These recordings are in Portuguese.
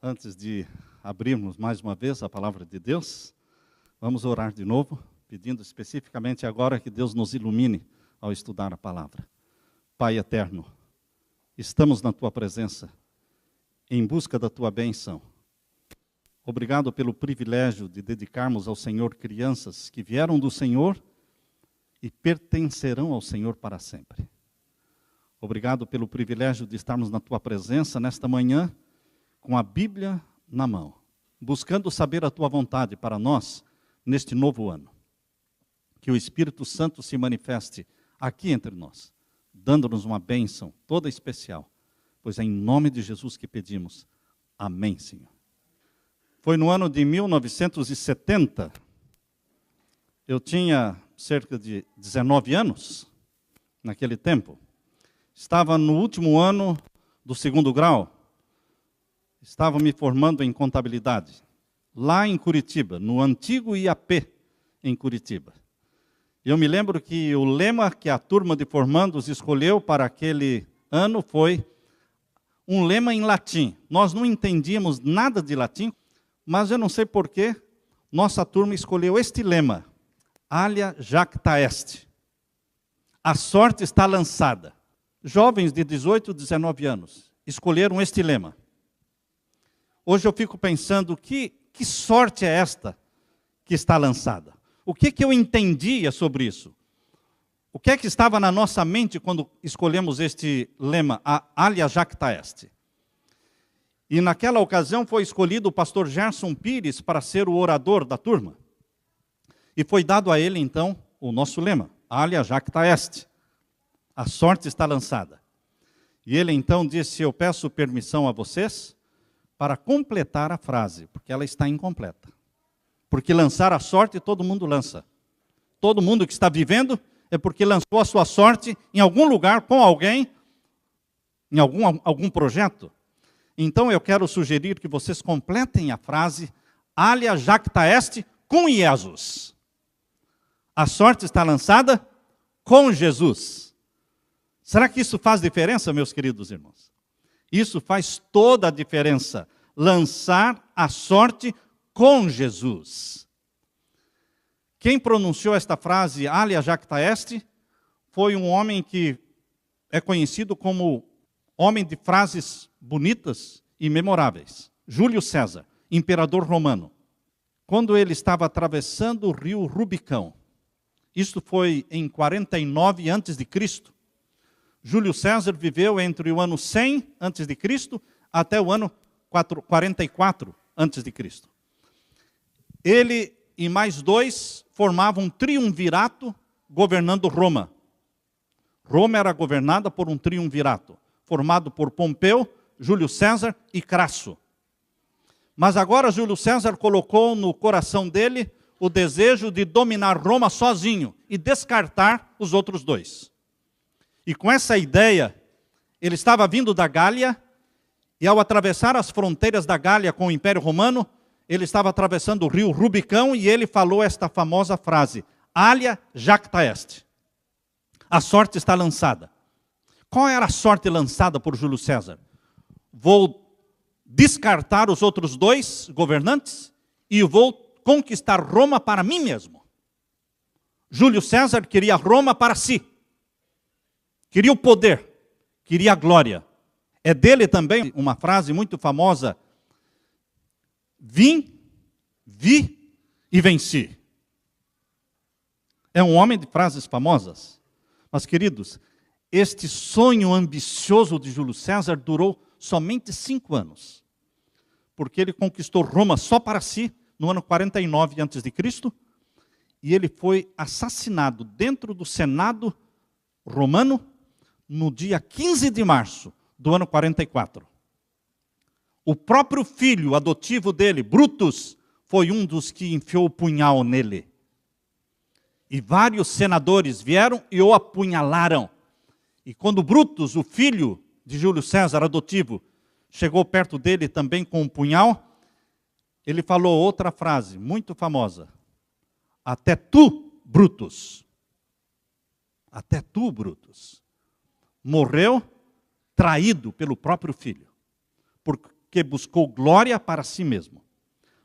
Antes de abrirmos mais uma vez a palavra de Deus, vamos orar de novo, pedindo especificamente agora que Deus nos ilumine ao estudar a palavra. Pai eterno, estamos na Tua presença, em busca da Tua bênção. Obrigado pelo privilégio de dedicarmos ao Senhor crianças que vieram do Senhor e pertencerão ao Senhor para sempre. Obrigado pelo privilégio de estarmos na Tua presença nesta manhã, com a Bíblia na mão, buscando saber a Tua vontade para nós neste novo ano. Que o Espírito Santo se manifeste aqui entre nós, dando-nos uma bênção toda especial, pois é em nome de Jesus que pedimos. Amém, Senhor. Foi no ano de 1970, eu tinha cerca de 19 anos, naquele tempo. Estava no último ano do segundo grau. Estava me formando em contabilidade, lá em Curitiba, no antigo IAP, em Curitiba. Eu me lembro que o lema que a turma de formandos escolheu para aquele ano foi um lema em latim. Nós não entendíamos nada de latim, mas eu não sei porquê, nossa turma escolheu este lema: Alia jacta est. A sorte está lançada. Jovens de 18, 19 anos escolheram este lema. Hoje eu fico pensando, que sorte é esta que está lançada? O que eu entendia sobre isso? O que é que estava na nossa mente quando escolhemos este lema, Alia jacta est? E naquela ocasião foi escolhido o pastor Gerson Pires para ser o orador da turma. E foi dado a ele então o nosso lema, Alia jacta est. A sorte está lançada. E ele então disse: eu peço permissão a vocês para completar a frase, porque ela está incompleta. Porque lançar a sorte todo mundo lança. Todo mundo que está vivendo é porque lançou a sua sorte em algum lugar, com alguém, em algum projeto. Então eu quero sugerir que vocês completem a frase Alia jacta est com Jesus. A sorte está lançada com Jesus. Será que isso faz diferença, meus queridos irmãos? Isso faz toda a diferença. Lançar a sorte com Jesus. Quem pronunciou esta frase, Alia jacta est, foi um homem que é conhecido como homem de frases bonitas e memoráveis. Júlio César, imperador romano. Quando ele estava atravessando o rio Rubicão, isto foi em 49 a.C., Júlio César viveu entre o ano 100 a.C. até o ano 44 a.C. Ele e mais dois formavam um triunvirato governando Roma. Roma era governada por um triunvirato, formado por Pompeu, Júlio César e Crasso. Mas agora Júlio César colocou no coração dele o desejo de dominar Roma sozinho e descartar os outros dois. E com essa ideia, ele estava vindo da Gália, e ao atravessar as fronteiras da Gália com o Império Romano, ele estava atravessando o rio Rubicão, e ele falou esta famosa frase, Alia jacta est. A sorte está lançada. Qual era a sorte lançada por Júlio César? Vou descartar os outros dois governantes, e vou conquistar Roma para mim mesmo. Júlio César queria Roma para si. Queria o poder, queria a glória. É dele também uma frase muito famosa: vim, vi e venci. É um homem de frases famosas. Mas, queridos, este sonho ambicioso de Júlio César durou somente 5 anos. Porque ele conquistou Roma só para si, no ano 49 a.C., e ele foi assassinado dentro do Senado romano, no dia 15 de março do ano 44. O próprio filho adotivo dele, Brutus, foi um dos que enfiou o punhal nele. E vários senadores vieram e o apunhalaram. E quando Brutus, o filho de Júlio César adotivo, chegou perto dele também com um punhal, ele falou outra frase muito famosa: até tu, Brutus. Até tu, Brutus. Morreu traído pelo próprio filho. que buscou glória para si mesmo.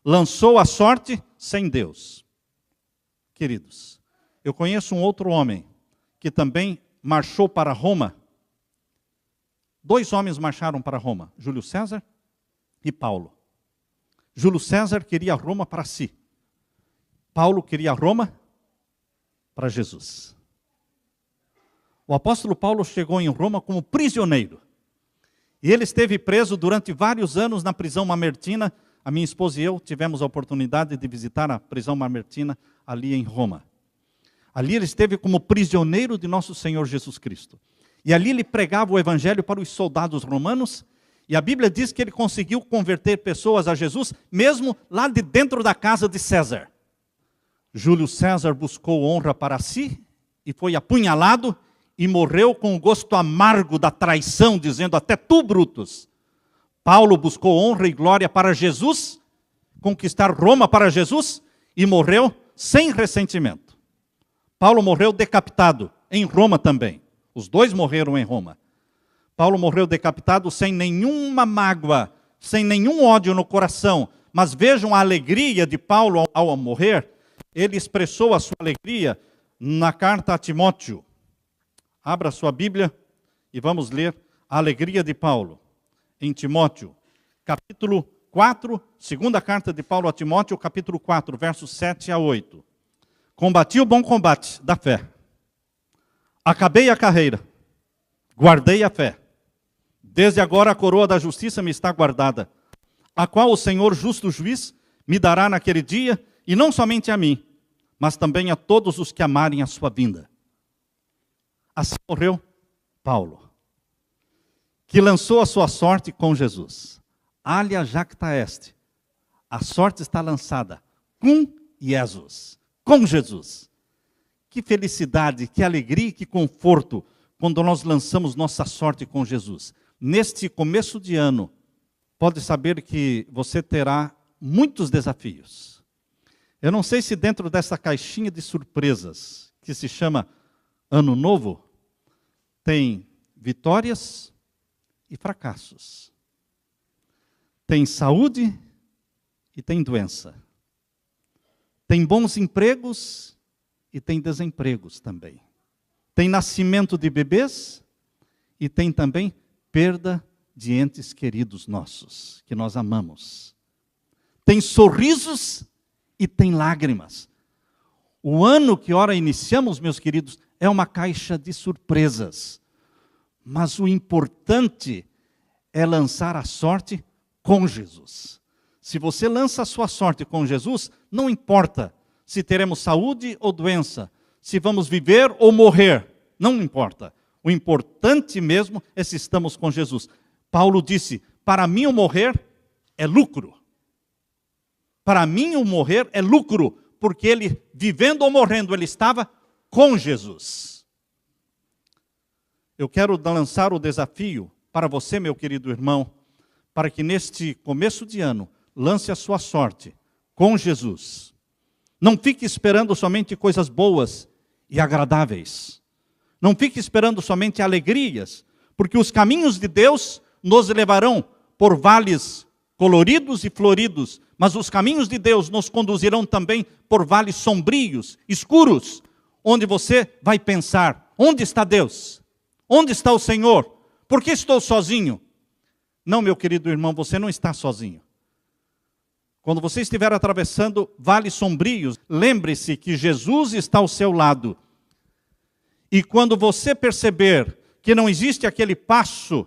Lançou a sorte sem Deus. Queridos, eu conheço um outro homem que também marchou para Roma. 2 homens marcharam para Roma, Júlio César e Paulo. Júlio César queria Roma para si. Paulo queria Roma para Jesus. O apóstolo Paulo chegou em Roma como prisioneiro. E ele esteve preso durante vários anos na prisão mamertina. A minha esposa e eu tivemos a oportunidade de visitar a prisão mamertina ali em Roma. Ali ele esteve como prisioneiro de nosso Senhor Jesus Cristo. E ali ele pregava o evangelho para os soldados romanos. E a Bíblia diz que ele conseguiu converter pessoas a Jesus, mesmo lá de dentro da casa de César. Júlio César buscou honra para si e foi apunhalado e morreu com o gosto amargo da traição, dizendo: até tu, Brutus. Paulo buscou honra e glória para Jesus, conquistar Roma para Jesus, e morreu sem ressentimento. Paulo morreu decapitado, em Roma também. Os 2 morreram em Roma. Paulo morreu decapitado sem nenhuma mágoa, sem nenhum ódio no coração. Mas vejam a alegria de Paulo ao morrer. Ele expressou a sua alegria na carta a Timóteo. Abra sua Bíblia e vamos ler a alegria de Paulo em Timóteo, capítulo 4, segunda carta de Paulo a Timóteo, capítulo 4, versos 7 a 8. Combati o bom combate da fé. Acabei a carreira. Guardei a fé. Desde agora a coroa da justiça me está guardada, a qual o Senhor, justo juiz, me dará naquele dia, e não somente a mim, mas também a todos os que amarem a sua vinda. Assim morreu Paulo, que lançou a sua sorte com Jesus. Alia jacta est. A sorte está lançada com Jesus, com Jesus. Que felicidade, que alegria e que conforto quando nós lançamos nossa sorte com Jesus. Neste começo de ano, pode saber que você terá muitos desafios. Eu não sei se dentro dessa caixinha de surpresas, que se chama Ano Novo, tem vitórias e fracassos. Tem saúde e tem doença. Tem bons empregos e tem desempregos também. Tem nascimento de bebês e tem também perda de entes queridos nossos, que nós amamos. Tem sorrisos e tem lágrimas. O ano que ora iniciamos, meus queridos, é uma caixa de surpresas. Mas o importante é lançar a sorte com Jesus. Se você lança a sua sorte com Jesus, não importa se teremos saúde ou doença, se vamos viver ou morrer, não importa. O importante mesmo é se estamos com Jesus. Paulo disse: para mim o morrer é lucro. Para mim o morrer é lucro, porque ele, vivendo ou morrendo, ele estava com Jesus. Eu quero lançar o desafio para você, meu querido irmão, para que neste começo de ano, lance a sua sorte com Jesus. Não fique esperando somente coisas boas e agradáveis. Não fique esperando somente alegrias, porque os caminhos de Deus nos levarão por vales coloridos e floridos, mas os caminhos de Deus nos conduzirão também por vales sombrios, escuros, onde você vai pensar: onde está Deus? Onde está o Senhor? Por que estou sozinho? Não, meu querido irmão, você não está sozinho. Quando você estiver atravessando vales sombrios, lembre-se que Jesus está ao seu lado. E quando você perceber que não existe aquele passo,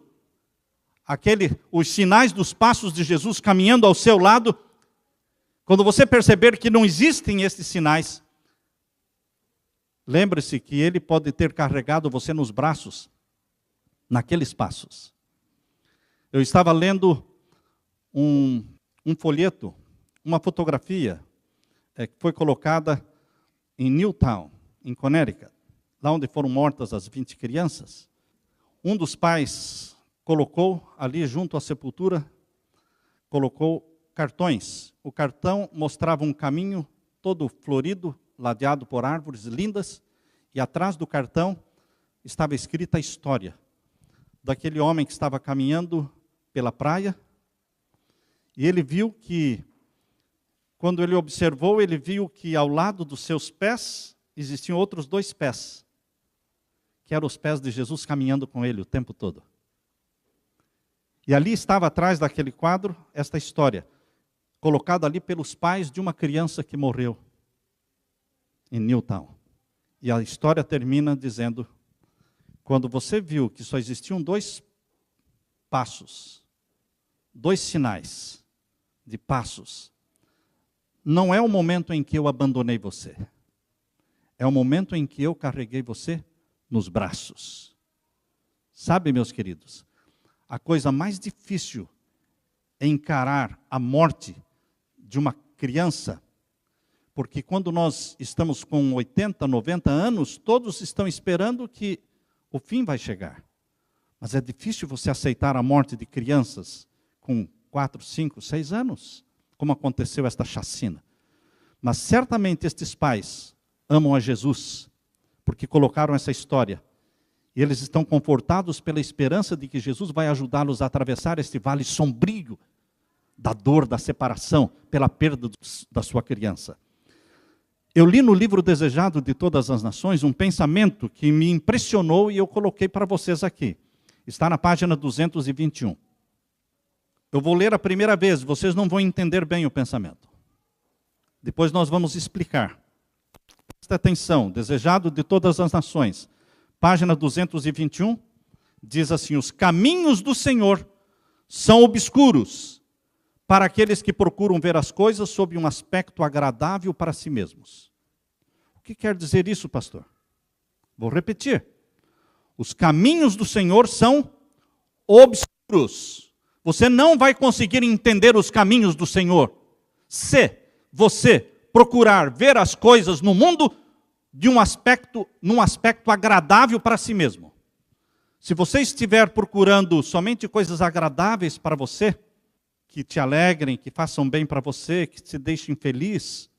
os sinais dos passos de Jesus caminhando ao seu lado, quando você perceber que não existem esses sinais, lembre-se que Ele pode ter carregado você nos braços, naqueles passos. Eu estava lendo um folheto, uma fotografia, que foi colocada em Newtown, em Connecticut, lá onde foram mortas as 20 crianças. Um dos pais colocou ali junto à sepultura, colocou cartões. O cartão mostrava um caminho todo florido, ladeado por árvores lindas, e atrás do cartão estava escrita a história daquele homem que estava caminhando pela praia, E ele viu que, quando ele observou, ele viu que ao lado dos seus pés existiam outros 2 pés, que eram os pés de Jesus caminhando com ele o tempo todo. E ali estava atrás daquele quadro esta história, colocada ali pelos pais de uma criança que morreu em Newtown. E a história termina dizendo: quando você viu que só existiam 2 passos, 2 sinais de passos, não é o momento em que eu abandonei você, é o momento em que eu carreguei você nos braços. Sabe, meus queridos, a coisa mais difícil é encarar a morte de uma criança, porque quando nós estamos com 80, 90 anos, todos estão esperando que o fim vai chegar. Mas é difícil você aceitar a morte de crianças com 4, 5, 6 anos, como aconteceu esta chacina. Mas certamente estes pais amam a Jesus, porque colocaram essa história. E eles estão confortados pela esperança de que Jesus vai ajudá-los a atravessar este vale sombrio da dor, da separação, pela perda da sua criança. Eu li no livro Desejado de Todas as Nações um pensamento que me impressionou e eu coloquei para vocês aqui. Está na página 221. Eu vou ler a primeira vez, vocês não vão entender bem o pensamento. Depois nós vamos explicar. Presta atenção, Desejado de Todas as Nações, página 221, diz assim: os caminhos do Senhor são obscuros para aqueles que procuram ver as coisas sob um aspecto agradável para si mesmos. O que quer dizer isso, pastor? Vou repetir. Os caminhos do Senhor são obscuros. Você não vai conseguir entender os caminhos do Senhor se você procurar ver as coisas no mundo num aspecto agradável para si mesmo. Se você estiver procurando somente coisas agradáveis para você, que te alegrem, que façam bem para você, que te deixem feliz,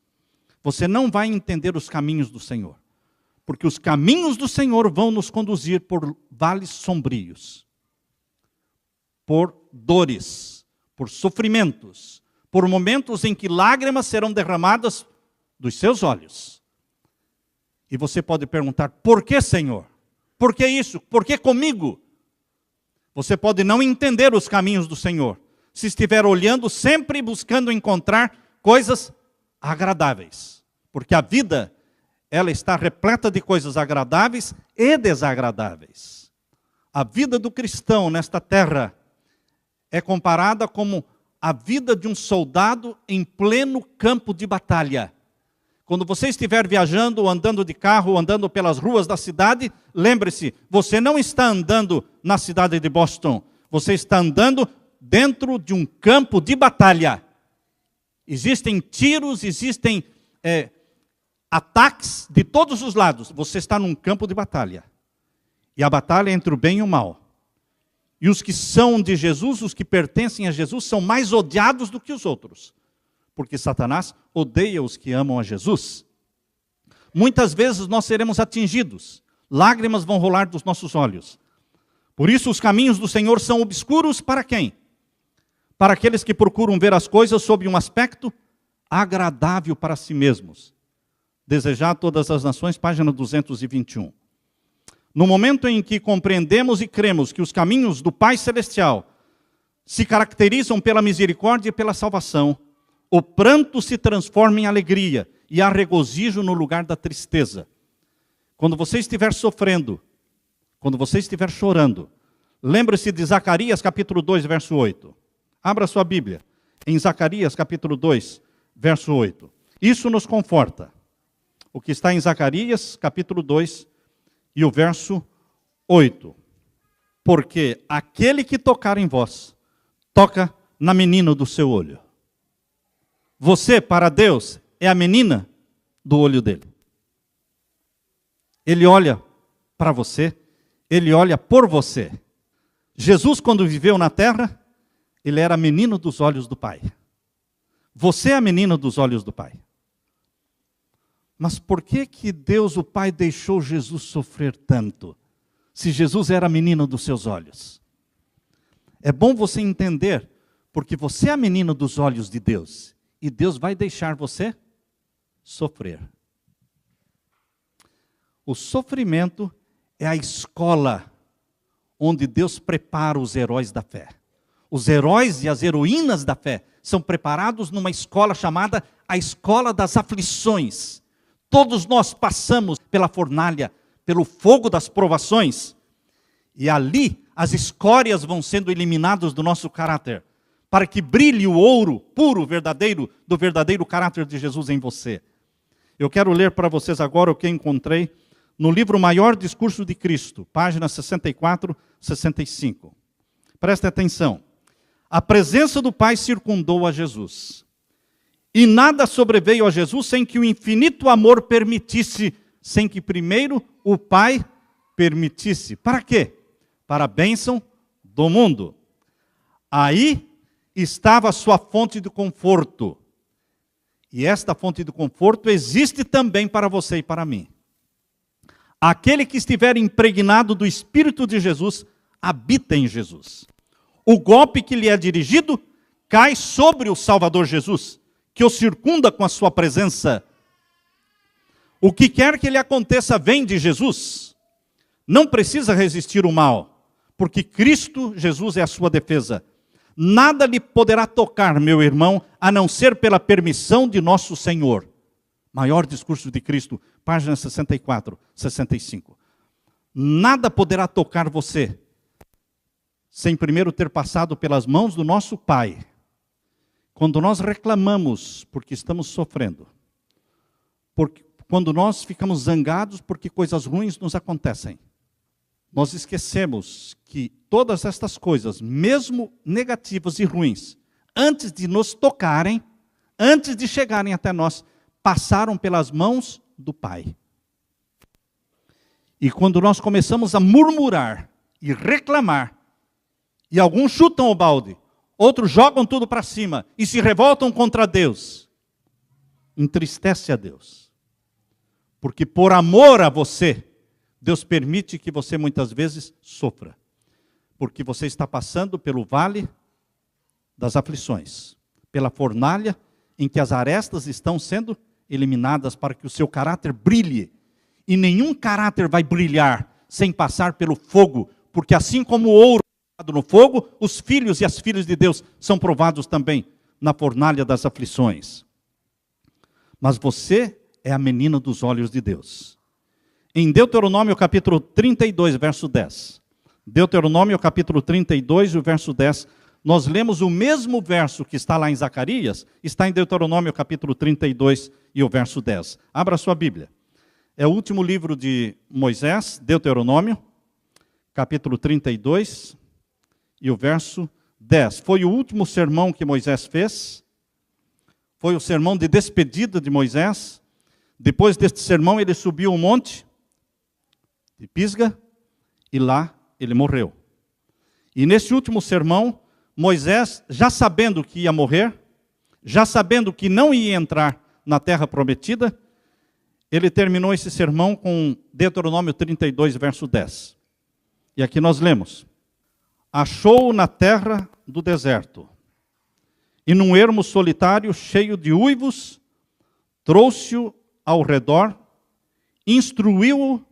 você não vai entender os caminhos do Senhor. Porque os caminhos do Senhor vão nos conduzir por vales sombrios, por dores, por sofrimentos, por momentos em que lágrimas serão derramadas dos seus olhos. E você pode perguntar: por que, Senhor? Por que isso? Por que comigo? Você pode não entender os caminhos do Senhor, se estiver olhando sempre buscando encontrar coisas agradáveis. Porque a vida, ela está repleta de coisas agradáveis e desagradáveis. A vida do cristão nesta terra é comparada como a vida de um soldado em pleno campo de batalha. Quando você estiver viajando, ou andando de carro, ou andando pelas ruas da cidade, lembre-se, você não está andando na cidade de Boston, você está andando dentro de um campo de batalha. Existem tiros, existem ataques de todos os lados. Você está num campo de batalha. E a batalha é entre o bem e o mal. E os que são de Jesus, os que pertencem a Jesus, são mais odiados do que os outros. Porque Satanás odeia os que amam a Jesus. Muitas vezes nós seremos atingidos. Lágrimas vão rolar dos nossos olhos. Por isso os caminhos do Senhor são obscuros para quem? Para aqueles que procuram ver as coisas sob um aspecto agradável para si mesmos. Desejar todas as nações, página 221. No momento em que compreendemos e cremos que os caminhos do Pai Celestial se caracterizam pela misericórdia e pela salvação, o pranto se transforma em alegria e há regozijo no lugar da tristeza. Quando você estiver sofrendo, quando você estiver chorando, lembre-se de Zacarias capítulo 2, verso 8. Abra sua Bíblia em Zacarias capítulo 2, verso 8. Isso nos conforta. O que está em Zacarias capítulo 2 e o verso 8. Porque aquele que tocar em vós, toca na menina do seu olho. Você, para Deus, é a menina do olho dele. Ele olha para você, ele olha por você. Jesus, quando viveu na terra, ele era menino dos olhos do Pai. Você é a menina dos olhos do Pai. Mas por que Deus, o Pai, deixou Jesus sofrer tanto, se Jesus era menino dos seus olhos? É bom você entender, Porque você é a menina dos olhos de Deus. E Deus vai deixar você sofrer. O sofrimento é a escola onde Deus prepara os heróis da fé. Os heróis e as heroínas da fé são preparados numa escola chamada a escola das aflições. Todos nós passamos pela fornalha, pelo fogo das provações. E ali as escórias vão sendo eliminadas do nosso caráter, para que brilhe o ouro puro, verdadeiro, do verdadeiro caráter de Jesus em você. Eu quero ler para vocês agora o que encontrei no livro Maior Discurso de Cristo, páginas 64, 65. Preste atenção. A presença do Pai circundou a Jesus. E nada sobreveio a Jesus sem que o infinito amor permitisse, sem que primeiro o Pai permitisse. Para quê? Para a bênção do mundo. Aí estava a sua fonte de conforto. E esta fonte de conforto existe também para você e para mim. Aquele que estiver impregnado do Espírito de Jesus, habita em Jesus. O golpe que lhe é dirigido cai sobre o Salvador Jesus, que o circunda com a sua presença. O que quer que lhe aconteça vem de Jesus. Não precisa resistir o mal, porque Cristo Jesus é a sua defesa. Nada lhe poderá tocar, meu irmão, a não ser pela permissão de nosso Senhor. Maior Discurso de Cristo, página 64, 65. Nada poderá tocar você, sem primeiro ter passado pelas mãos do nosso Pai. Quando nós reclamamos porque estamos sofrendo, quando nós ficamos zangados porque coisas ruins nos acontecem, nós esquecemos que todas estas coisas, mesmo negativas e ruins, antes de nos tocarem, antes de chegarem até nós, passaram pelas mãos do Pai. E quando nós começamos a murmurar e reclamar, e alguns chutam o balde, outros jogam tudo para cima e se revoltam contra Deus, entristece a Deus. Porque por amor a você, Deus permite que você muitas vezes sofra. Porque você está passando pelo vale das aflições, pela fornalha em que as arestas estão sendo eliminadas para que o seu caráter brilhe. E nenhum caráter vai brilhar sem passar pelo fogo, porque assim como o ouro é provado no fogo, os filhos e as filhas de Deus são provados também na fornalha das aflições. Mas você é a menina dos olhos de Deus. Em Deuteronômio capítulo 32, verso 10. Deuteronômio capítulo 32, o verso 10. Nós lemos o mesmo verso que está lá em Zacarias, está em Deuteronômio capítulo 32 e o verso 10. Abra sua Bíblia. É o último livro de Moisés, Deuteronômio, capítulo 32 e o verso 10. Foi o último sermão que Moisés fez. Foi o sermão de despedida de Moisés. Depois deste sermão, ele subiu um monte de Pisga e lá ele morreu. E nesse último sermão, Moisés, já sabendo que ia morrer, já sabendo que não ia entrar na terra prometida, ele terminou esse sermão com Deuteronômio 32, verso 10. E aqui nós lemos: achou-o na terra do deserto, e num ermo solitário cheio de uivos, trouxe-o ao redor, instruiu-o,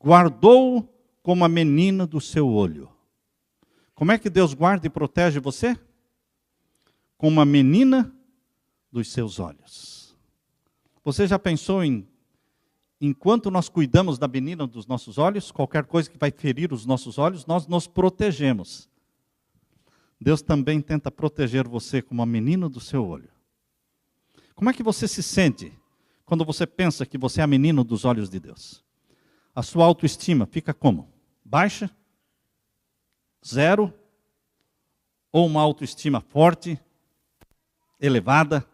guardou-o como a menina do seu olho. Como é que Deus guarda e protege você? Como a menina dos seus olhos. Você já pensou enquanto nós cuidamos da menina dos nossos olhos, qualquer coisa que vai ferir os nossos olhos, nós nos protegemos. Deus também tenta proteger você como a menina do seu olho. Como é que você se sente quando você pensa que você é a menina dos olhos de Deus? A sua autoestima fica como? Baixa? Zero? Ou uma autoestima forte? Elevada?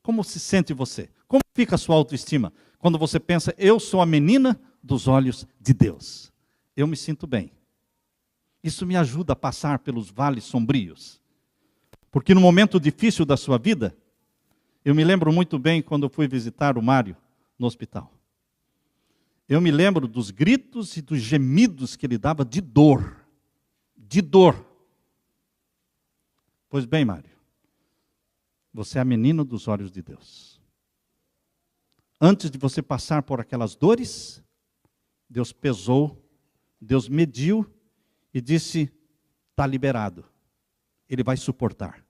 Como se sente você? Como fica a sua autoestima quando você pensa, eu sou a menina dos olhos de Deus? Eu me sinto bem. Isso me ajuda a passar pelos vales sombrios. Porque no momento difícil da sua vida, eu me lembro muito bem quando eu fui visitar o Mário no hospital. Eu me lembro dos gritos e dos gemidos que ele dava de dor. De dor. Pois bem, Mário, você é a menina dos olhos de Deus. Antes de você passar por aquelas dores, Deus pesou, Deus mediu e disse, está liberado. Ele vai suportar.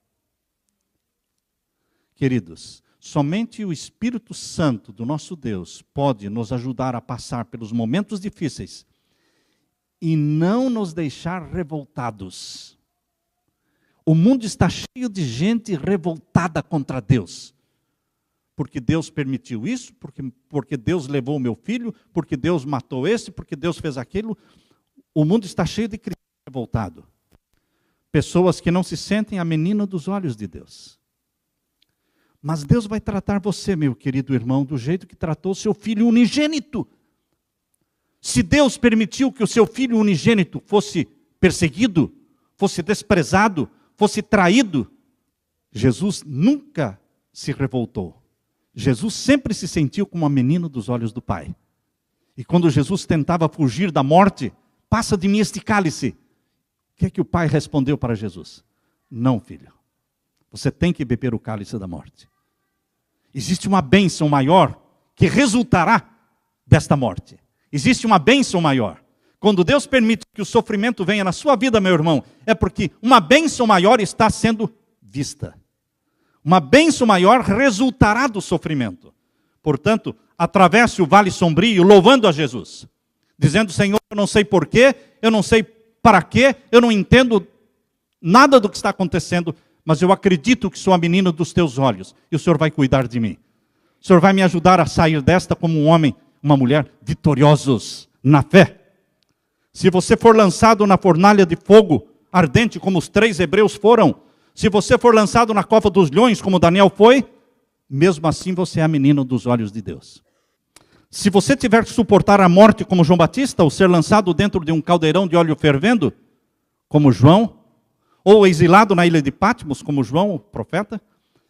Queridos, somente o Espírito Santo do nosso Deus pode nos ajudar a passar pelos momentos difíceis e não nos deixar revoltados. O mundo está cheio de gente revoltada contra Deus. Porque Deus permitiu isso, porque Deus levou o meu filho, porque Deus matou esse, porque Deus fez aquilo. O mundo está cheio de cristãos revoltados. Pessoas que não se sentem a menina dos olhos de Deus. Mas Deus vai tratar você, meu querido irmão, do jeito que tratou o seu filho unigênito. Se Deus permitiu que o seu filho unigênito fosse perseguido, fosse desprezado, fosse traído, Jesus nunca se revoltou. Jesus sempre se sentiu como a menina dos olhos do Pai. E quando Jesus tentava fugir da morte, passa de mim este cálice. O que é que o Pai respondeu para Jesus? Não, filho. Você tem que beber o cálice da morte. Existe uma bênção maior que resultará desta morte. Existe uma bênção maior. Quando Deus permite que o sofrimento venha na sua vida, meu irmão, é porque uma bênção maior está sendo vista. Uma bênção maior resultará do sofrimento. Portanto, atravesse o vale sombrio louvando a Jesus. Dizendo, Senhor, eu não sei porquê, eu não sei para quê, eu não entendo nada do que está acontecendo, mas eu acredito que sou a menina dos teus olhos e o Senhor vai cuidar de mim. O Senhor vai me ajudar a sair desta como um homem, uma mulher vitoriosos na fé. Se você for lançado na fornalha de fogo ardente, como os 3 hebreus foram, se você for lançado na cova dos leões, como Daniel foi, mesmo assim você é a menina dos olhos de Deus. Se você tiver que suportar a morte como João Batista, ou ser lançado dentro de um caldeirão de óleo fervendo, como João, ou exilado na ilha de Patmos, como João, o profeta,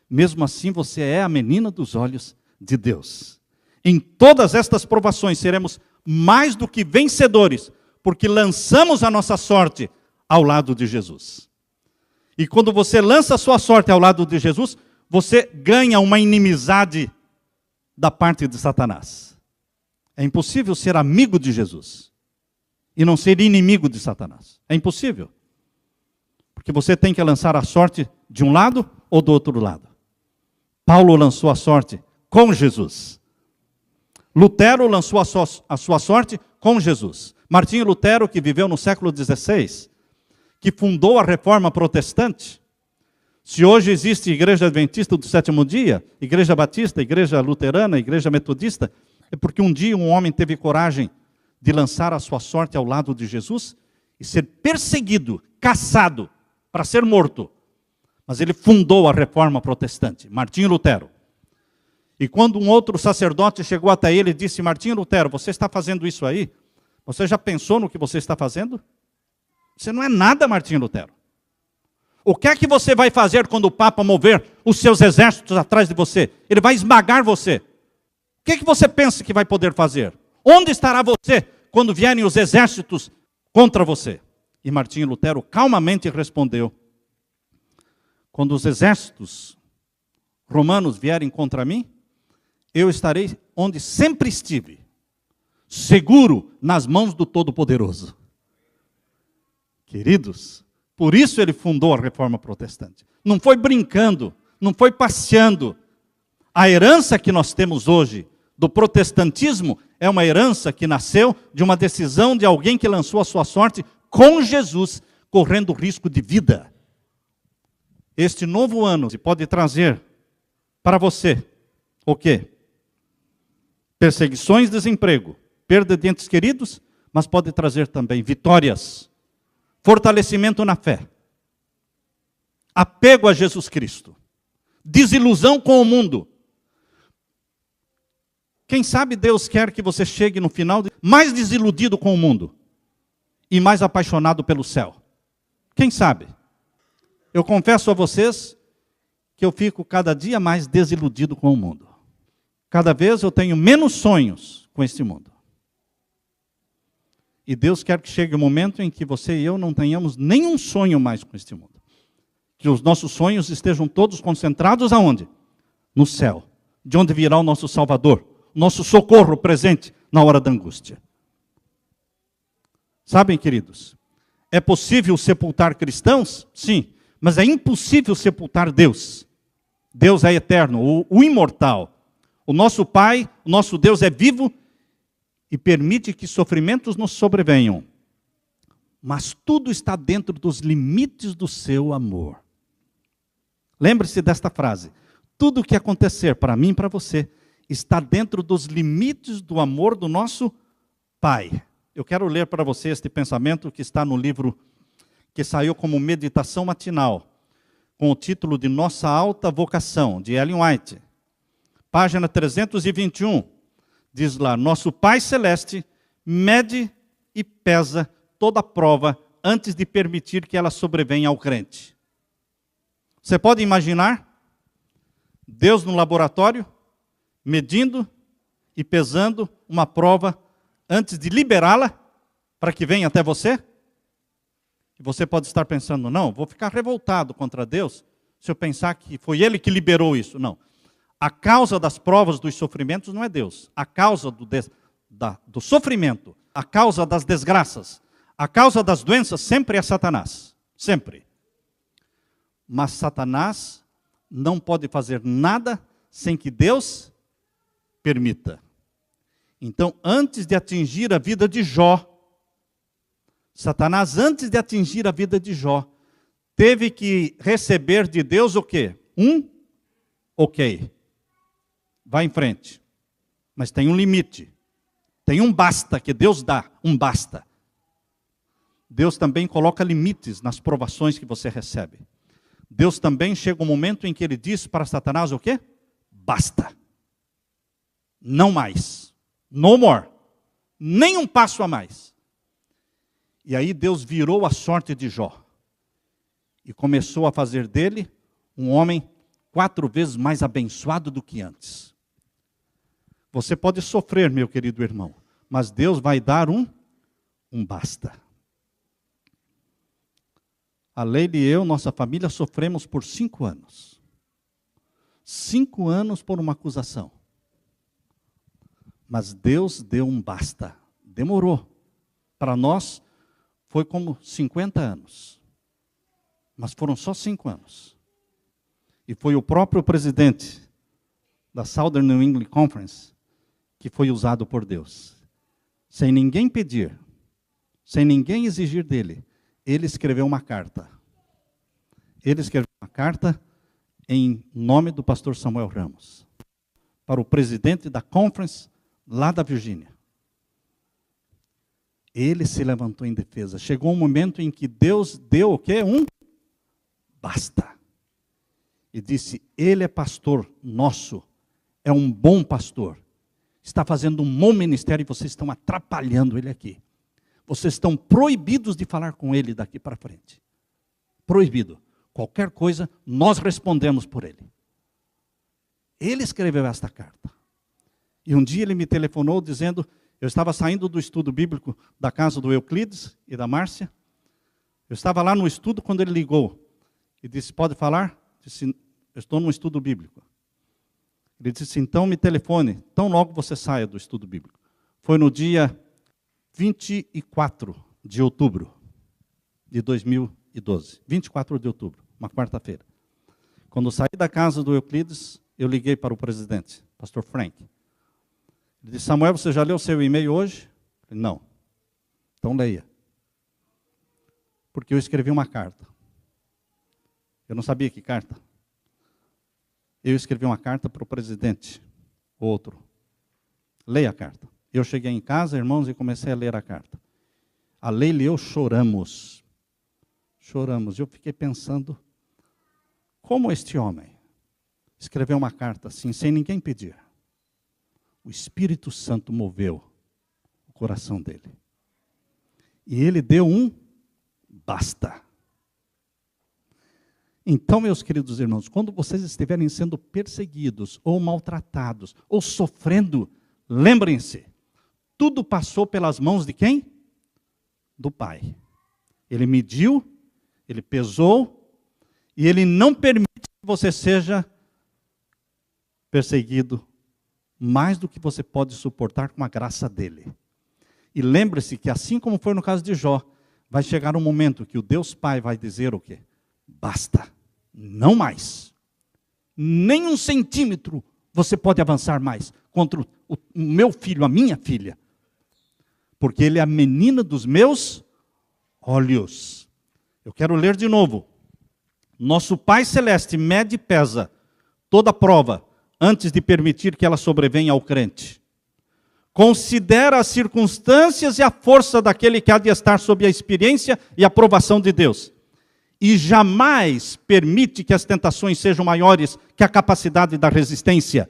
mesmo assim você é a menina dos olhos de Deus. Em todas estas provações seremos mais do que vencedores, porque lançamos a nossa sorte ao lado de Jesus. E quando você lança a sua sorte ao lado de Jesus, você ganha uma inimizade da parte de Satanás. É impossível ser amigo de Jesus e não ser inimigo de Satanás. É impossível. Porque você tem que lançar a sorte de um lado ou do outro lado. Paulo lançou a sorte com Jesus. Lutero lançou a sua sorte com Jesus. Martinho Lutero, que viveu no século XVI, que fundou a Reforma Protestante. Se hoje existe Igreja Adventista do Sétimo Dia, Igreja Batista, Igreja Luterana, Igreja Metodista, é porque um dia um homem teve coragem de lançar a sua sorte ao lado de Jesus e ser perseguido, caçado, para ser morto. Mas ele fundou a Reforma Protestante, Martinho Lutero. E quando um outro sacerdote chegou até ele e disse, Martinho Lutero, você está fazendo isso aí? Você já pensou no que você está fazendo? Você não é nada, Martinho Lutero. O que é que você vai fazer quando o Papa mover os seus exércitos atrás de você? Ele vai esmagar você. O que é que você pensa que vai poder fazer? Onde estará você quando vierem os exércitos contra você? E Martinho Lutero calmamente respondeu, quando os exércitos romanos vierem contra mim, eu estarei onde sempre estive, seguro nas mãos do Todo-Poderoso. Queridos, por isso ele fundou a Reforma Protestante. Não foi brincando, não foi passeando. A herança que nós temos hoje do protestantismo é uma herança que nasceu de uma decisão de alguém que lançou a sua sorte com Jesus, correndo risco de vida. Este novo ano pode trazer para você o quê? Perseguições, desemprego, perda de entes queridos, mas pode trazer também vitórias, fortalecimento na fé, apego a Jesus Cristo, desilusão com o mundo. Quem sabe Deus quer que você chegue no final mais desiludido com o mundo e mais apaixonado pelo céu. Quem sabe? Eu confesso a vocês que eu fico cada dia mais desiludido com o mundo. Cada vez eu tenho menos sonhos com este mundo. E Deus quer que chegue o momento em que você e eu não tenhamos nenhum sonho mais com este mundo. Que os nossos sonhos estejam todos concentrados aonde? No céu, de onde virá o nosso Salvador, nosso socorro presente na hora da angústia. Sabem, queridos, é possível sepultar cristãos? Sim, mas é impossível sepultar Deus. Deus é eterno, o imortal. O nosso Pai, o nosso Deus é vivo e permite que sofrimentos nos sobrevenham. Mas tudo está dentro dos limites do seu amor. Lembre-se desta frase. Tudo o que acontecer para mim e para você está dentro dos limites do amor do nosso Pai. Eu quero ler para você este pensamento que está no livro que saiu como meditação matinal, com o título de Nossa Alta Vocação, de Ellen White. Página 321, diz lá, nosso Pai Celeste mede e pesa toda prova antes de permitir que ela sobrevenha ao crente. Você pode imaginar Deus no laboratório, medindo e pesando uma prova antes de liberá-la para que venha até você? E você pode estar pensando, não, vou ficar revoltado contra Deus se eu pensar que foi Ele que liberou isso. Não. A causa das provas, dos sofrimentos, não é Deus. A causa do sofrimento, a causa das desgraças, a causa das doenças sempre é Satanás. Sempre. Mas Satanás não pode fazer nada sem que Deus permita. Então, antes de atingir a vida de Jó, Satanás, antes de atingir a vida de Jó, teve que receber de Deus o quê? Ok. Vai em frente. Mas tem um limite. Tem um basta que Deus dá, um basta. Deus também coloca limites nas provações que você recebe. Deus também chega um momento em que Ele diz para Satanás o quê? Basta. Não mais. No more. Nem um passo a mais. E aí Deus virou a sorte de Jó. E começou a fazer dele um homem 4 vezes mais abençoado do que antes. Você pode sofrer, meu querido irmão, mas Deus vai dar um basta. A Leila e eu, nossa família, sofremos por 5 anos. 5 anos por uma acusação. Mas Deus deu um basta. Demorou. Para nós, foi como 50 anos. Mas foram só 5 anos. E foi o próprio presidente da Southern New England Conference que foi usado por Deus. Sem ninguém pedir, sem ninguém exigir dele, ele escreveu uma carta. Ele escreveu uma carta em nome do pastor Samuel Ramos, para o presidente da conference lá da Virgínia. Ele se levantou em defesa. Chegou um momento em que Deus deu o quê? Basta. E disse, ele é pastor nosso, é um bom pastor. Está fazendo um bom ministério e vocês estão atrapalhando ele aqui. Vocês estão proibidos de falar com ele daqui para frente. Proibido. Qualquer coisa, nós respondemos por ele. Ele escreveu esta carta. E um dia ele me telefonou dizendo, eu estava saindo do estudo bíblico da casa do Euclides e da Márcia. Eu estava lá no estudo quando ele ligou. E disse, pode falar? Disse, eu estou num estudo bíblico. Ele disse, então me telefone, tão logo você saia do estudo bíblico. Foi no dia 24 de outubro de 2012. 24 de outubro, uma quarta-feira. Quando saí da casa do Euclides, eu liguei para o presidente, pastor Frank. Ele disse, Samuel, você já leu seu e-mail hoje? Eu falei, não. Então leia. Porque eu escrevi uma carta. Eu não sabia que carta. Eu escrevi uma carta para o presidente, outro. Leia a carta. Eu cheguei em casa, irmãos, e comecei a ler a carta. A Leila e eu choramos. Choramos. Eu fiquei pensando, como este homem escreveu uma carta assim, sem ninguém pedir? O Espírito Santo moveu o coração dele. E ele deu um basta. Então, meus queridos irmãos, quando vocês estiverem sendo perseguidos, ou maltratados, ou sofrendo, lembrem-se, tudo passou pelas mãos de quem? Do Pai. Ele mediu, ele pesou, E Ele não permite que você seja perseguido mais do que você pode suportar com a graça dEle. E lembre-se que assim como foi no caso de Jó, vai chegar um momento que o Deus Pai vai dizer o quê? Basta, não mais. Nem 1 centímetro você pode avançar mais contra o meu filho, a minha filha. Porque ele é a menina dos meus olhos. Eu quero ler de novo. Nosso Pai Celeste mede e pesa toda prova antes de permitir que ela sobrevenha ao crente. Considera as circunstâncias e a força daquele que há de estar sob a experiência e a aprovação de Deus. E jamais permite que as tentações sejam maiores que a capacidade da resistência.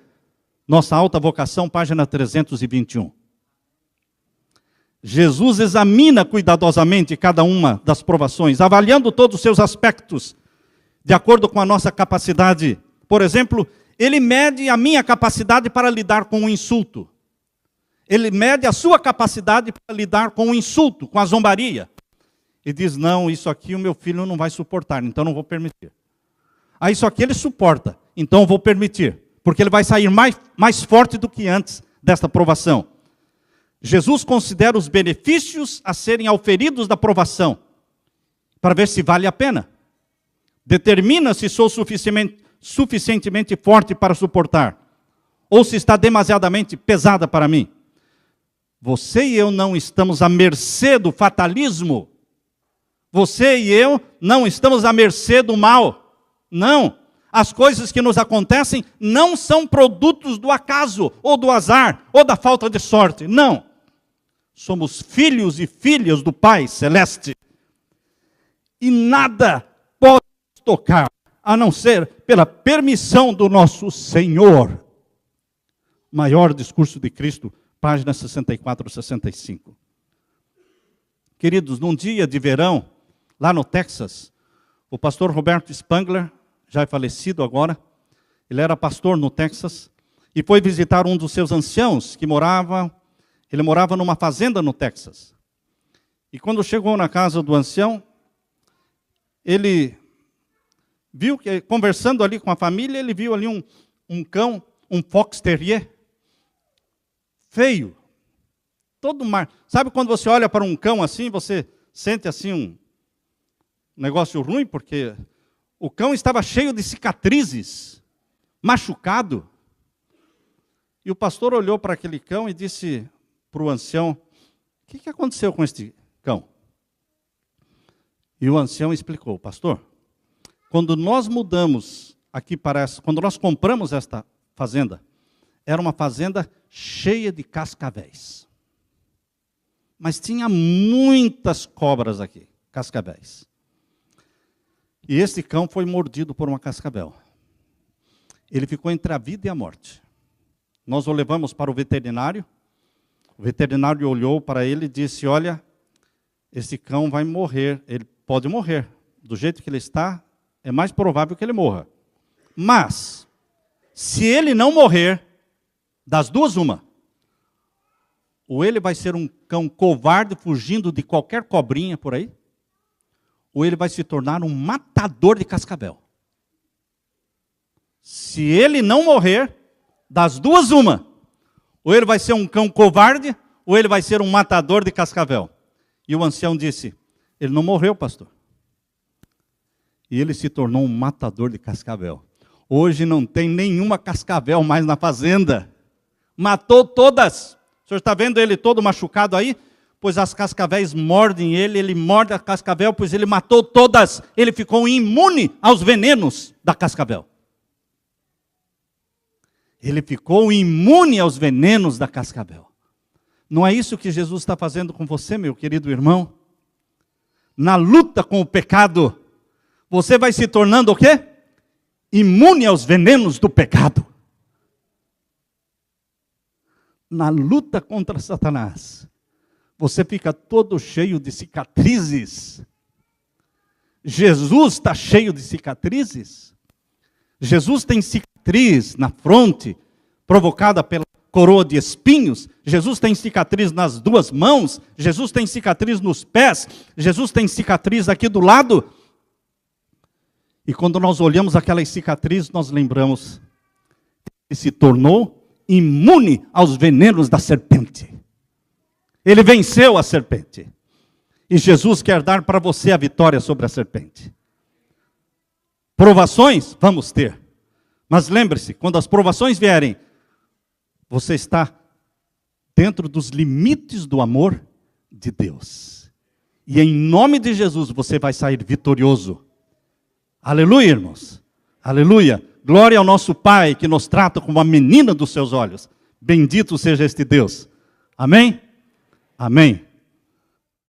Nossa Alta Vocação, página 321. Jesus examina cuidadosamente cada uma das provações, avaliando todos os seus aspectos, de acordo com a nossa capacidade. Por exemplo, Ele mede a minha capacidade para lidar com o insulto. Ele mede a sua capacidade para lidar com o insulto, com a zombaria. E diz, não, isso aqui o meu filho não vai suportar, então não vou permitir. Ah, isso aqui ele suporta, então eu vou permitir. Porque ele vai sair mais forte do que antes desta provação. Jesus considera os benefícios a serem auferidos da provação, para ver se vale a pena. Determina se sou suficientemente forte para suportar, ou se está demasiadamente pesada para mim. Você e eu não estamos à mercê do fatalismo. Você e eu não estamos à mercê do mal. Não. As coisas que nos acontecem não são produtos do acaso, ou do azar, ou da falta de sorte. Não. Somos filhos e filhas do Pai Celeste. E nada pode nos tocar, a não ser pela permissão do nosso Senhor. Maior discurso de Cristo, página 64 e 65. Queridos, num dia de verão, lá no Texas, o pastor Roberto Spangler, já é falecido agora, ele era pastor no Texas, e foi visitar um dos seus anciãos, ele morava numa fazenda no Texas. E quando chegou na casa do ancião, ele viu que, conversando ali com a família, ele viu ali um cão, um fox terrier, feio, todo mar. Sabe quando você olha para um cão assim, você sente assim um negócio ruim, porque o cão estava cheio de cicatrizes, machucado. E o pastor olhou para aquele cão e disse para o ancião, o que aconteceu com este cão? E o ancião explicou, pastor, quando nós mudamos aqui quando nós compramos esta fazenda, era uma fazenda cheia de cascavéis. Mas tinha muitas cobras aqui, cascavéis. E este cão foi mordido por uma cascavel. Ele ficou entre a vida e a morte. Nós o levamos para o veterinário olhou para ele e disse, olha, esse cão vai morrer, ele pode morrer. Do jeito que ele está, é mais provável que ele morra. Mas, se ele não morrer, das duas uma, ou ele vai ser um cão covarde fugindo de qualquer cobrinha por aí, ou ele vai se tornar um matador de cascavel. Se ele não morrer, das duas uma, ou ele vai ser um cão covarde, ou ele vai ser um matador de cascavel. E o ancião disse, ele não morreu, pastor. E ele se tornou um matador de cascavel. Hoje não tem nenhuma cascavel mais na fazenda. Matou todas. O senhor está vendo ele todo machucado aí? Pois as cascavéis mordem ele morde a cascavel, pois ele matou todas. Ele ficou imune aos venenos da cascavel. Ele ficou imune aos venenos da cascavel. Não é isso que Jesus está fazendo com você, meu querido irmão? Na luta com o pecado, você vai se tornando o quê? Imune aos venenos do pecado. Na luta contra Satanás, você fica todo cheio de cicatrizes. Jesus está cheio de cicatrizes. Jesus tem cicatriz na fronte, provocada pela coroa de espinhos. Jesus tem cicatriz nas duas mãos. Jesus tem cicatriz nos pés. Jesus tem cicatriz aqui do lado. E quando nós olhamos aquelas cicatrizes, nós lembramos que se tornou imune aos venenos da serpente. Ele venceu a serpente. E Jesus quer dar para você a vitória sobre a serpente. Provações, vamos ter. Mas lembre-se, quando as provações vierem, você está dentro dos limites do amor de Deus. E em nome de Jesus você vai sair vitorioso. Aleluia, irmãos. Aleluia. Glória ao nosso Pai que nos trata como a menina dos seus olhos. Bendito seja este Deus. Amém? Amém.